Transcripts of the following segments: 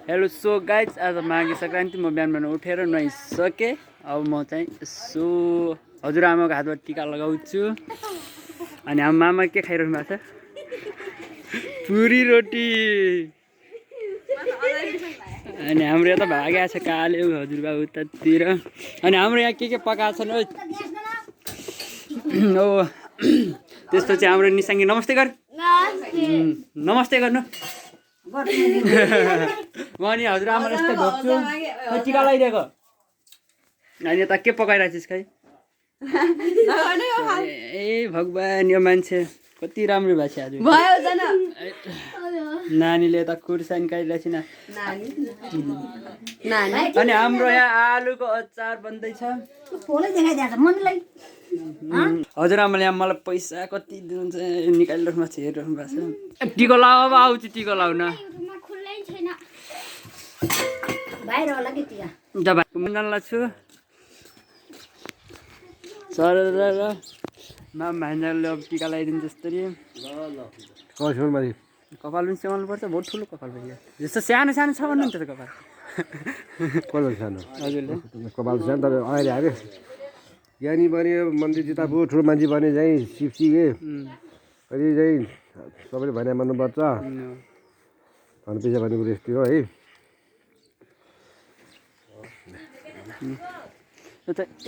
Hello so guys आज माघे सङ्क्रान्ति म बिहान उठेर नुहाइसकेँ। अब म चाहिँ यसो हजुरआमाको हातबाट टिका लगाउँछु। अनि हाम्रो मामा के खाइरहनु भएको छ? पुरी रोटी। अनि हाम्रो यता भागेको छ काले हजुरबा उतातिर। अनि हाम्रो यहाँ के पकाएको छन् ओ त्यसपछि हाम्रो निसाङ्गी नमस्ते गर। नमस्ते गर्नु। म नि हजुरआमालाई यस्तै भोग्छु टिका लगाइदिएको। अनि यता के पकाइरहेको छिस् खै? ए भगवान् यो मान्छे कति राम्रो भएको छ आज। नानीले यता खुर्सानी काटिरहेको छ। अनि हाम्रो यहाँ आलुको अचार बन्दैछ। हजुरआमाले यहाँ मलाई पैसा कति दिनुहुन्छ निकालिराख्नु भएको छ, हेरिराख्नु भएको छ। टिको लाऊ अब आउँछु टिको लाउन। मुन्नालाई छु सर माम भान्जाले अब टिका लगाइदिन्छ जसरी। कपाल पनि सेवाउनु पर्छ, बहुत ठुलो कपाल भयो। जस्तो सानो सानो छ भन्नु नि त कपाल। सानो हजुरले कपाल सानो तर अहिले हाल्यो ज्ञानी बन्यो, मन्त्री जिता पो ठुलो मान्छे बने चाहिँ सिपसिके अनि चाहिँ सबैले भने मान्नुपर्छ भनेपछि भन्ने कुरो यस्तै हो है।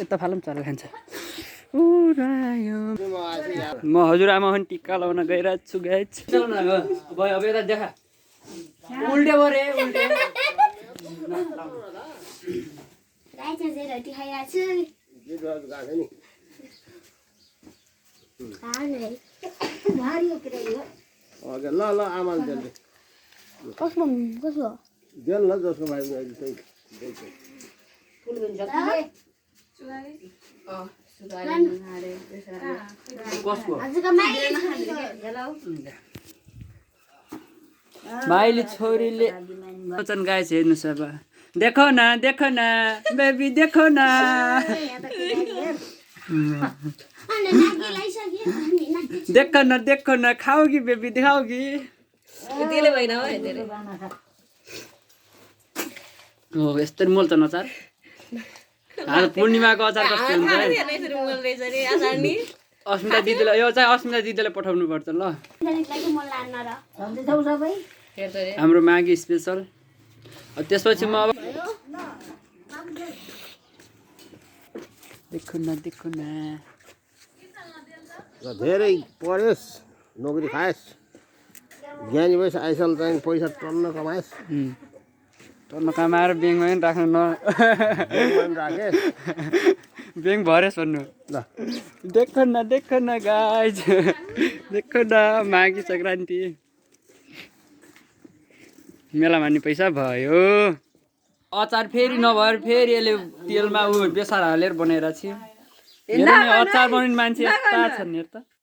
यता फालम चरा खान्छ। म हजुरआमा पनि टिका लाउन गइरहेको छु गाइज। अब यता देखा उल्टे भरे उल्टे। ल ल आमाले देल्ले कसमा कसो देल न जसको भाइ भाइले छोरीले वचन गाएछ हेर्नुहोस् अब। देखो न बेबी देखो न। देखो न खाओगी बेबी दिखाओगी। हो यस्तरी मोल्छन् अचार। आज पूर्णिमाको अचार कस्तो हुन्छ है? अस्मिता दिदीलाई यो चाहिँ अस्मिता दिदीलाई पठाउनु पर्छ ल। हाम्रो माघी स्पेसल। त्यसपछि म अब देखो न धेरै पढ्योस् नोकरी खाएस् ज्ञानी भएस् आइसल चाहिँ पैसा टन्न कमाएस् टन्न कमाएर ब्याङ्कमा पनि राख्नु न राखेँ ब्याङ्क भरेस् भन्नु ल। देखो न गाइज देखो न माघी सङ्क्रान्ति मेला मान्ने पैसा भयो। अचार फेरि नभएर फेरि यसले तेलमा बेसार हालेर बनाइरहेको छु। अचार बनाउने मान्छे यस्ता छन् हेर त।